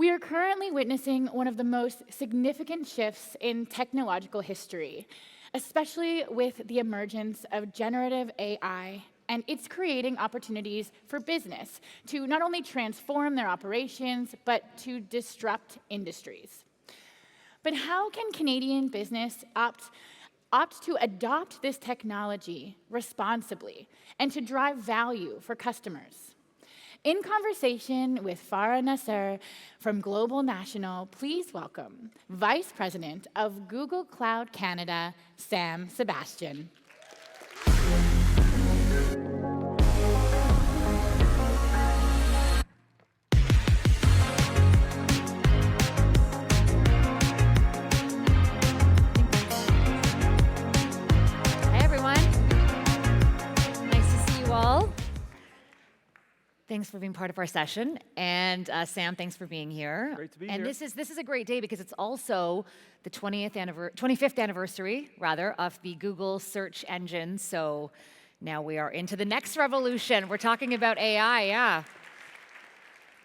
We are currently witnessing one of the most significant shifts in technological history, especially with the emergence of generative AI, and it's creating opportunities for business to not only transform their operations, but to disrupt industries. But how can Canadian business opt to adopt this technology responsibly and to drive value for customers? In conversation with Farrah Naser from Global National, please welcome Vice President of Google Cloud Canada, Sebastian. Thanks for being part of our session. And Sam, thanks for being here. Great to be here. And this is a great day because it's also the 25th anniversary, of the Google search engine. So now we are into the next revolution. We're talking about AI,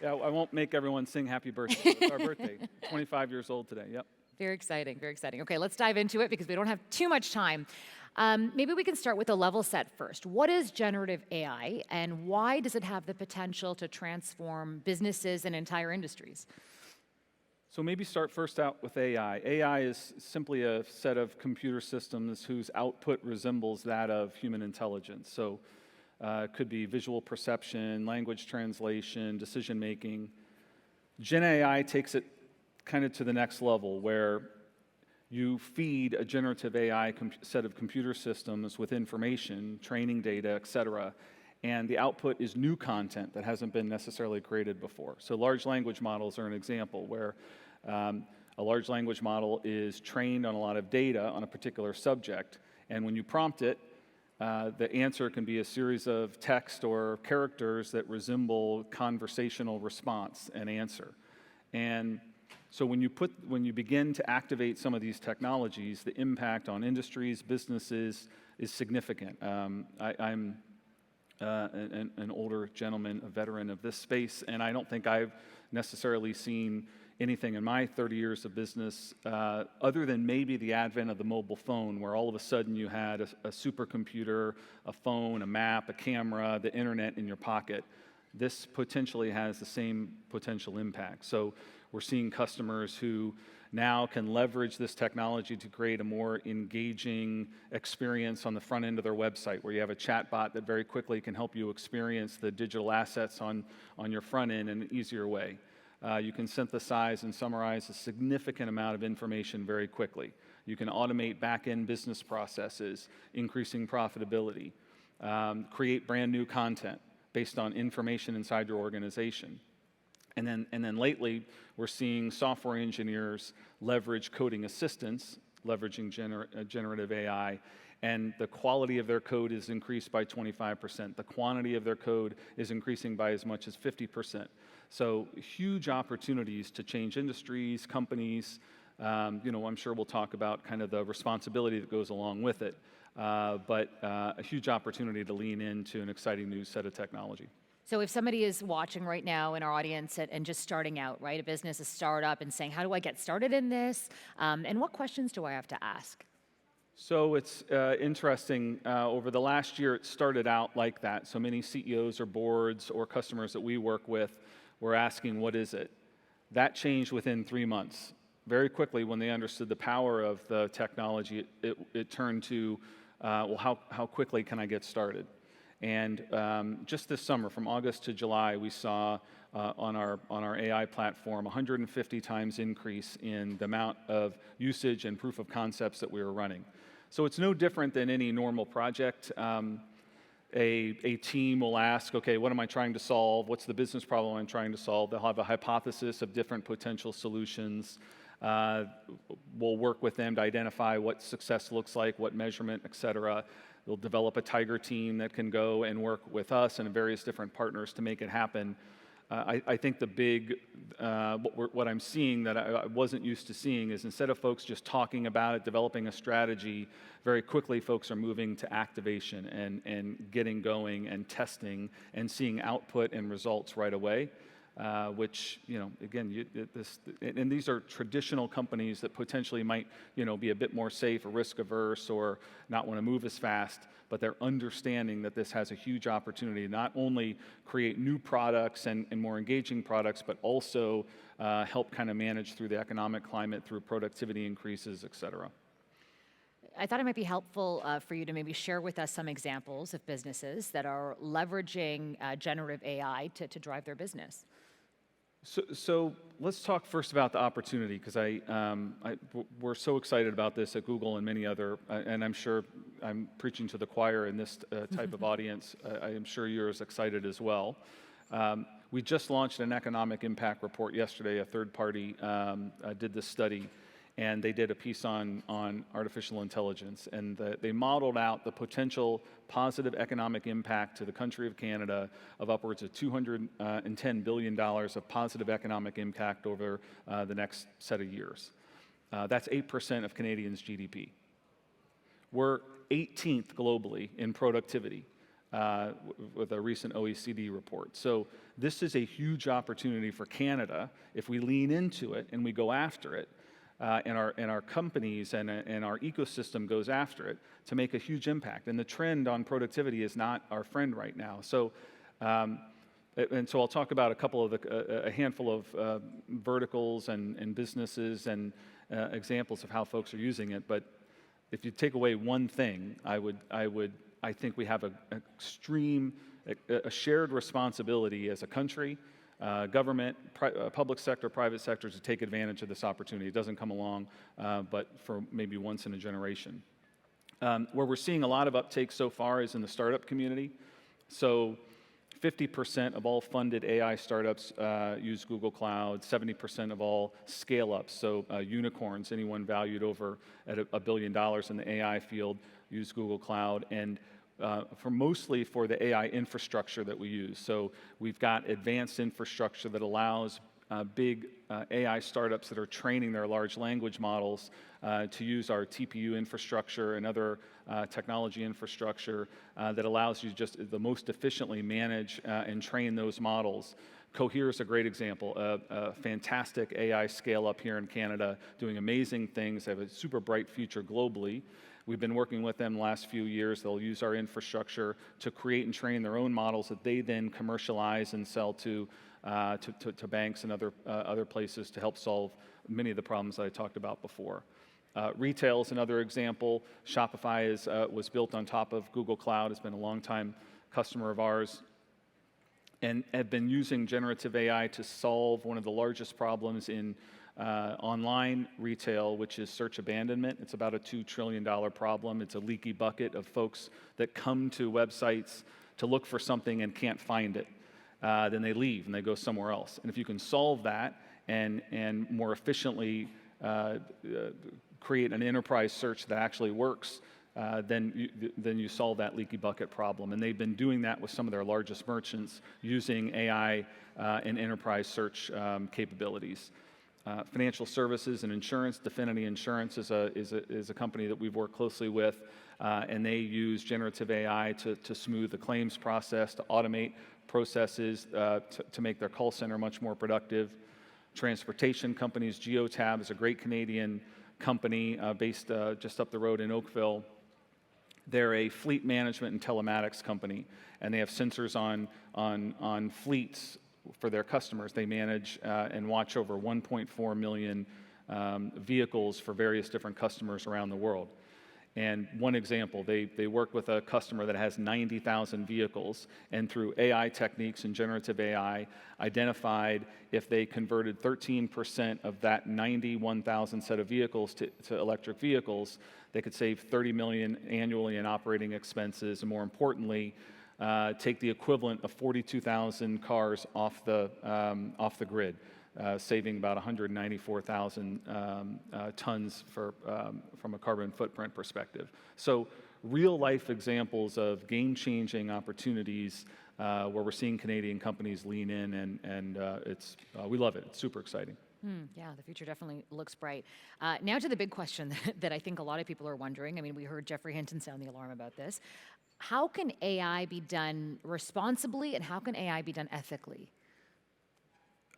Yeah, I won't make everyone sing happy birthday. It's our birthday, 25 years old today, yep. Very exciting, very exciting. Okay, let's dive into it because we don't have too much time. Maybe we can start with a level set first. What is generative AI, and why does it have the potential to transform businesses and entire industries? So maybe start first out with AI. AI is simply a set of computer systems whose output resembles that of human intelligence. So it could be visual perception, language translation, decision making. Gen AI takes it kind of to the next level where you feed a generative AI set of computer systems with information, training data, et cetera, and the output is new content that hasn't been necessarily created before. So large language models are an example where a large language model is trained on a lot of data on a particular subject, and when you prompt it, the answer can be a series of text or characters that resemble conversational response and answer. And so when you begin to activate some of these technologies, the impact on industries, businesses is significant. I'm an older gentleman, a veteran of this space, and I don't think I've necessarily seen anything in my 30 years of business other than maybe the advent of the mobile phone, where all of a sudden you had a supercomputer, a phone, a map, a camera, the internet in your pocket. This potentially has the same potential impact. So we're seeing customers who now can leverage this technology to create a more engaging experience on the front end of their website, where you have a chatbot that very quickly can help you experience the digital assets on your front end in an easier way. You can synthesize and summarize a significant amount of information very quickly. You can automate back-end business processes, increasing profitability, create brand new content based on information inside your organization. And then lately, we're seeing software engineers leverage coding assistants, leveraging generative AI, and the quality of their code is increased by 25%. The quantity of their code is increasing by as much as 50%. So huge opportunities to change industries, companies. I'm sure we'll talk about kind of the responsibility that goes along with it, but a huge opportunity to lean into an exciting new set of technology. So if somebody is watching right now in our audience and just starting out, right, a business, a startup, and saying, how do I get started in this? And what questions do I have to ask? So it's interesting. Over the last year, it started out like that. So many CEOs or boards or customers that we work with were asking, what is it? That changed within 3 months. Very quickly, when they understood the power of the technology, it turned to, well, how quickly can I get started? And just this summer, from August to July, we saw on our AI platform 150 times increase in the amount of usage and proof of concepts that we were running. So it's no different than any normal project. A team will ask, okay, what am I trying to solve? What's the business problem I'm trying to solve? They'll have a hypothesis of different potential solutions. We'll work with them to identify what success looks like, what measurement, et cetera. They'll develop a tiger team that can go and work with us and various different partners to make it happen. I think the big, what I'm seeing that I wasn't used to seeing is instead of folks just talking about it, developing a strategy, very quickly folks are moving to activation and getting going and testing and seeing output and results right away. which, again, and these are traditional companies that potentially might, be a bit more safe or risk averse or not want to move as fast, but they're understanding that this has a huge opportunity to not only create new products and more engaging products, but also help kind of manage through the economic climate through productivity increases, et cetera. I thought it might be helpful for you to maybe share with us some examples of businesses that are leveraging generative AI to drive their business. So let's talk first about the opportunity, because we're so excited about this at Google and many other, and I'm sure I'm preaching to the choir in this type of audience. I am sure you're as excited as well. We just launched an economic impact report yesterday. A third party did this study, and they did a piece on artificial intelligence, and they modeled out the potential positive economic impact to the country of Canada of upwards of $210 billion of positive economic impact over the next set of years. That's 8% of Canadians' GDP. We're 18th globally in productivity with a recent OECD report. So this is a huge opportunity for Canada if we lean into it and we go after it. And our companies and our ecosystem goes after it to make a huge impact. And the trend on productivity is not our friend right now. So, so I'll talk about a handful of verticals and businesses and examples of how folks are using it. But if you take away one thing, I think we have a shared responsibility as a country, government, public sector, private sector, to take advantage of this opportunity. It doesn't come along, but for maybe once in a generation. Where we're seeing a lot of uptake so far is in the startup community. So 50% of all funded AI startups use Google Cloud, 70% of all scale-ups, so unicorns, anyone valued over at $1 billion in the AI field, use Google Cloud, and mostly for the AI infrastructure that we use. So we've got advanced infrastructure that allows big AI startups that are training their large language models to use our TPU infrastructure and other technology infrastructure that allows you just the most efficiently manage and train those models. Cohere is a great example, a fantastic AI scale-up here in Canada, doing amazing things. They have a super bright future globally. We've been working with them the last few years. They'll use our infrastructure to create and train their own models that they then commercialize and sell to banks and other places to help solve many of the problems that I talked about before. Retail is another example. Shopify was built on top of Google Cloud. It's been a long-time customer of ours, and have been using generative AI to solve one of the largest problems in online retail, which is search abandonment. It's about a $2 trillion problem. It's a leaky bucket of folks that come to websites to look for something and can't find it. Then they leave and they go somewhere else. And if you can solve that and more efficiently create an enterprise search that actually works, then you solve that leaky bucket problem. And they've been doing that with some of their largest merchants using AI and enterprise search capabilities. Financial services and insurance. Definity Insurance is a company that we've worked closely with, and they use generative AI to smooth the claims process, to automate processes, to make their call center much more productive. Transportation companies. Geotab is a great Canadian company based just up the road in Oakville. They're a fleet management and telematics company, and they have sensors on fleets for their customers. They manage and watch over 1.4 million vehicles for various different customers around the world. And one example, they work with a customer that has 90,000 vehicles, and through AI techniques and generative AI, identified if they converted 13% of that 91,000 set of vehicles to electric vehicles, they could save $30 million annually in operating expenses, and more importantly, take the equivalent of 42,000 cars off the grid, saving about 194,000 tons from a carbon footprint perspective. So real-life examples of game-changing opportunities where we're seeing Canadian companies lean in, and we love it. It's super exciting. Yeah, the future definitely looks bright. Now to the big question that I think a lot of people are wondering. I mean, we heard Jeffrey Hinton sound the alarm about this. How can AI be done responsibly, and how can AI be done ethically?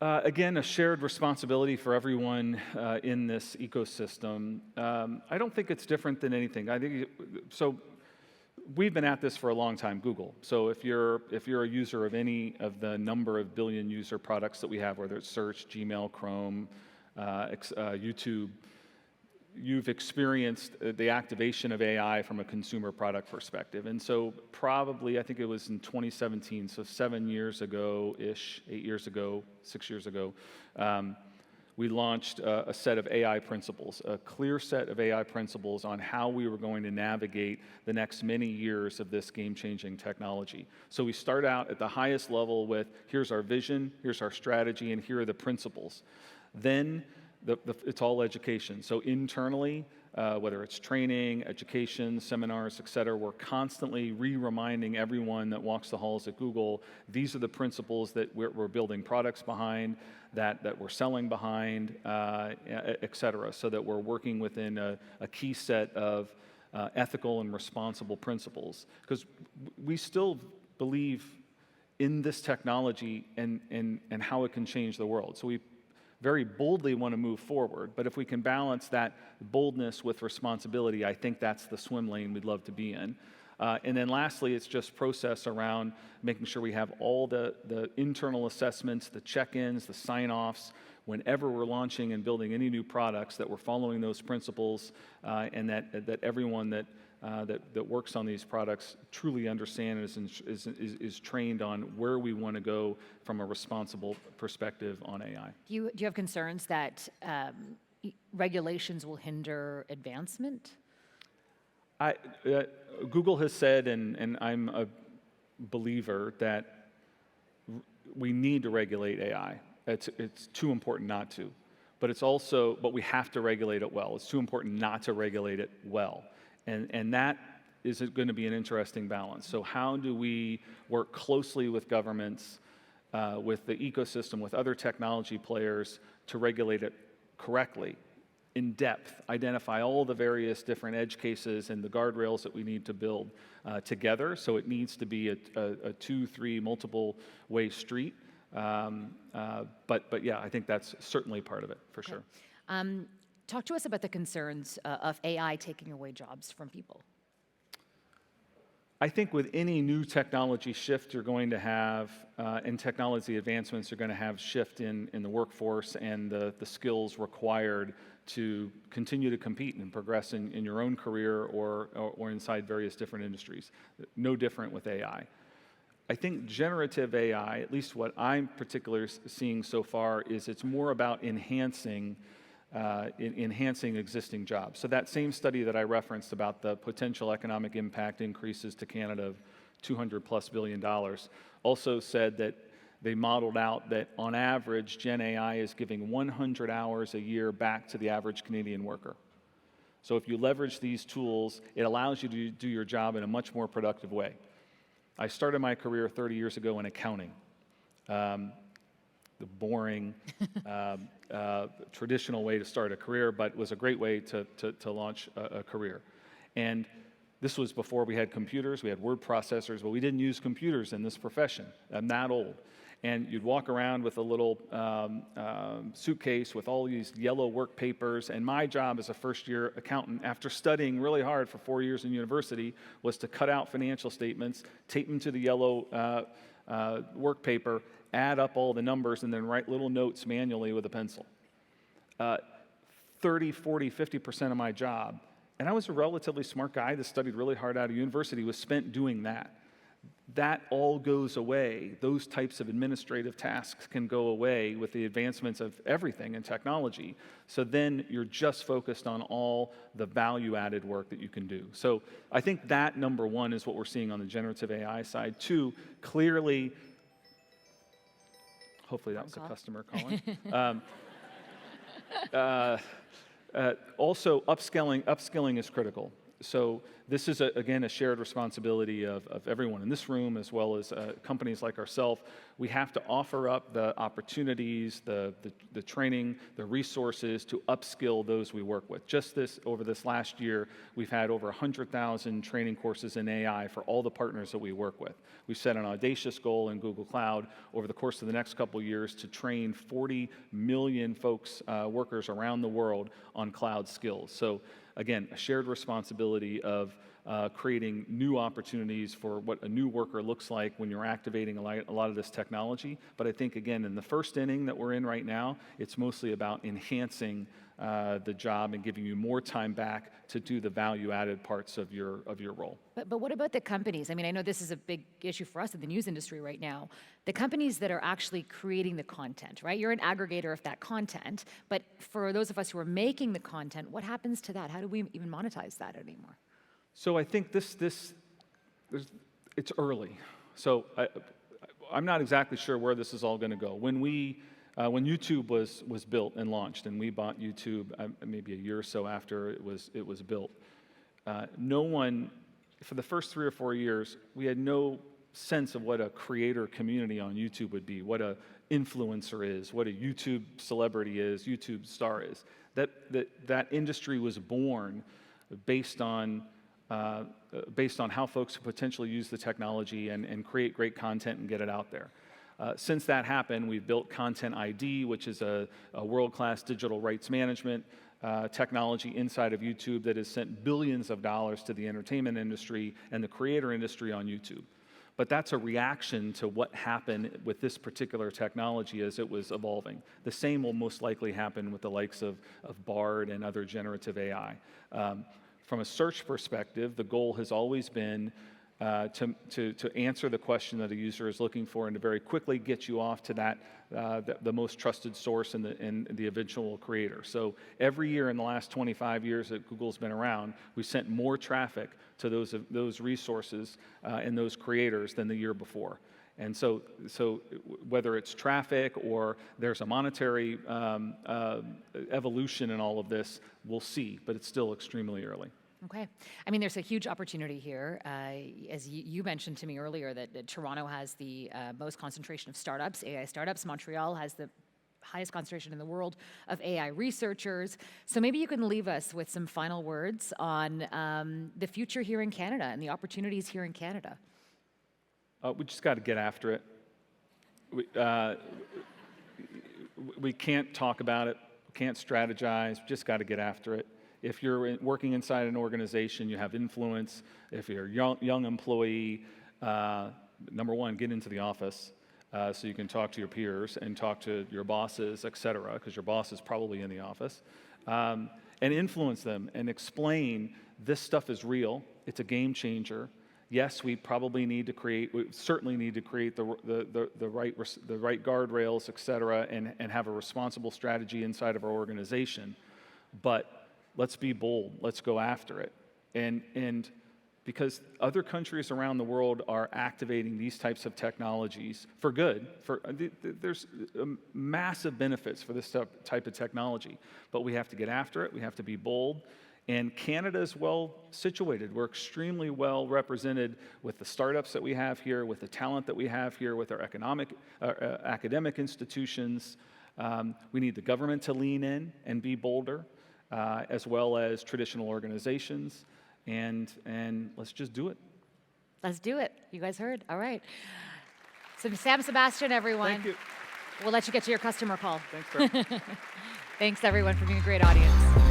Again, a shared responsibility for everyone in this ecosystem. I don't think it's different than anything. I think so. We've been at this for a long time, Google. So if you're a user of any of the number of billion user products that we have, whether it's Search, Gmail, Chrome, YouTube, you've experienced the activation of AI from a consumer product perspective. And so probably, I think it was in 2017, so 7 years ago-ish, 8 years ago, 6 years ago, we launched a set of AI principles, a clear set of AI principles on how we were going to navigate the next many years of this game-changing technology. So we start out at the highest level with, here's our vision, here's our strategy, and here are the principles. Then it's all education. So internally, whether it's training, education, seminars, et cetera, we're constantly reminding everyone that walks the halls at Google, these are the principles that we're building products behind, that we're selling behind, et cetera, so that we're working within a key set of ethical and responsible principles. Because we still believe in this technology and how it can change the world. So we very boldly want to move forward, but if we can balance that boldness with responsibility, I think that's the swim lane we'd love to be in. And then lastly, it's just process around making sure we have all the internal assessments, the check-ins, the sign-offs, whenever we're launching and building any new products, that we're following those principles, and that everyone that works on these products truly understands and is trained on where we want to go from a responsible perspective on AI. Do you have concerns that regulations will hinder advancement? Google has said, and I'm a believer, that we need to regulate AI. It's too important not to. But we have to regulate it well. It's too important not to regulate it well. And that is going to be an interesting balance. So how do we work closely with governments, with the ecosystem, with other technology players to regulate it correctly, in depth, identify all the various different edge cases and the guardrails that we need to build together. So it needs to be a 2, 3, multiple way street. But yeah, I think that's certainly part of it, for sure. Talk to us about the concerns of AI taking away jobs from people. I think with any new technology shift you're going to have, and technology advancements, you're going to have shift in the workforce and the skills required to continue to compete and progress in your own career or inside various different industries. No different with AI. I think generative AI, at least what I'm particularly seeing so far, is it's more about enhancing existing jobs. So that same study that I referenced about the potential economic impact increases to Canada of $200+ billion also said that they modeled out that on average, Gen AI is giving 100 hours a year back to the average Canadian worker. So if you leverage these tools, it allows you to do your job in a much more productive way. I started my career 30 years ago in accounting. The boring, traditional way to start a career, but was a great way to launch a career. And this was before we had computers. We had word processors, but we didn't use computers in this profession. I'm that old. And you'd walk around with a little suitcase with all these yellow work papers, and my job as a first-year accountant, after studying really hard for 4 years in university, was to cut out financial statements, tape them to the yellow work paper, add up all the numbers, and then write little notes manually with a pencil. 30, 40, 50% of my job, and I was a relatively smart guy that studied really hard out of university, was spent doing that. That all goes away. Those types of administrative tasks can go away with the advancements of everything in technology. So then you're just focused on all the value-added work that you can do. So I think that, number one, is what we're seeing on the generative AI side. Two, clearly, hopefully that was a customer calling. Also, upskilling is critical. So this is, again, a shared responsibility of everyone in this room, as well as companies like ourselves. We have to offer up the opportunities, the training, the resources to upskill those we work with. Just over this last year, we've had over 100,000 training courses in AI for all the partners that we work with. We've set an audacious goal in Google Cloud over the course of the next couple of years to train 40 million folks, workers around the world on cloud skills. So again, a shared responsibility of creating new opportunities for what a new worker looks like when you're activating a lot of this technology. But I think, again, in the first inning that we're in right now, it's mostly about enhancing the job and giving you more time back to do the value-added parts of your role. But what about the companies? I mean, I know this is a big issue for us in the news industry right now. The companies that are actually creating the content, right? You're an aggregator of that content, but for those of us who are making the content, what happens to that? How do we even monetize that anymore? So I think it's early. So I'm not exactly sure where this is all going to go. When YouTube was built and launched, and we bought YouTube maybe a year or so after it was built, no one, for the first 3 or 4 years, we had no sense of what a creator community on YouTube would be, what a influencer is, what a YouTube celebrity is, YouTube star is. That industry was born based on how folks could potentially use the technology and create great content and get it out there. Since that happened, we've built Content ID, which is a world-class digital rights management technology inside of YouTube that has sent billions of dollars to the entertainment industry and the creator industry on YouTube. But that's a reaction to what happened with this particular technology as it was evolving. The same will most likely happen with the likes of Bard and other generative AI. From a search perspective, the goal has always been to answer the question that a user is looking for and to very quickly get you off to the most trusted source and the eventual creator. So every year in the last 25 years that Google's been around, we've sent more traffic to those resources and those creators than the year before. And so whether it's traffic or there's a monetary evolution in all of this, we'll see, but it's still extremely early. Okay. I mean, there's a huge opportunity here. As you mentioned to me earlier, that Toronto has the most concentration of startups, AI startups. Montreal has the highest concentration in the world of AI researchers. So maybe you can leave us with some final words on the future here in Canada and the opportunities here in Canada. We just got to get after it. We can't talk about it, can't strategize, just got to get after it. If you're working inside an organization, you have influence. If you're a young employee, number one, get into the office so you can talk to your peers and talk to your bosses, et cetera, because your boss is probably in the office, and influence them and explain this stuff is real, it's a game changer. Yes, we certainly need to create the right guardrails, et cetera, and have a responsible strategy inside of our organization. But let's be bold. Let's go after it. And because other countries around the world are activating these types of technologies for good, there's massive benefits for this type of technology. But we have to get after it. We have to be bold. And Canada is well situated. We're extremely well represented with the startups that we have here, with the talent that we have here, with our academic institutions. We need the government to lean in and be bolder, as well as traditional organizations. And let's just do it. Let's do it. You guys heard. All right. So Sam, Sebastian, everyone. Thank you. We'll let you get to your customer call. Thanks, Farrah. Thanks, everyone, for being a great audience.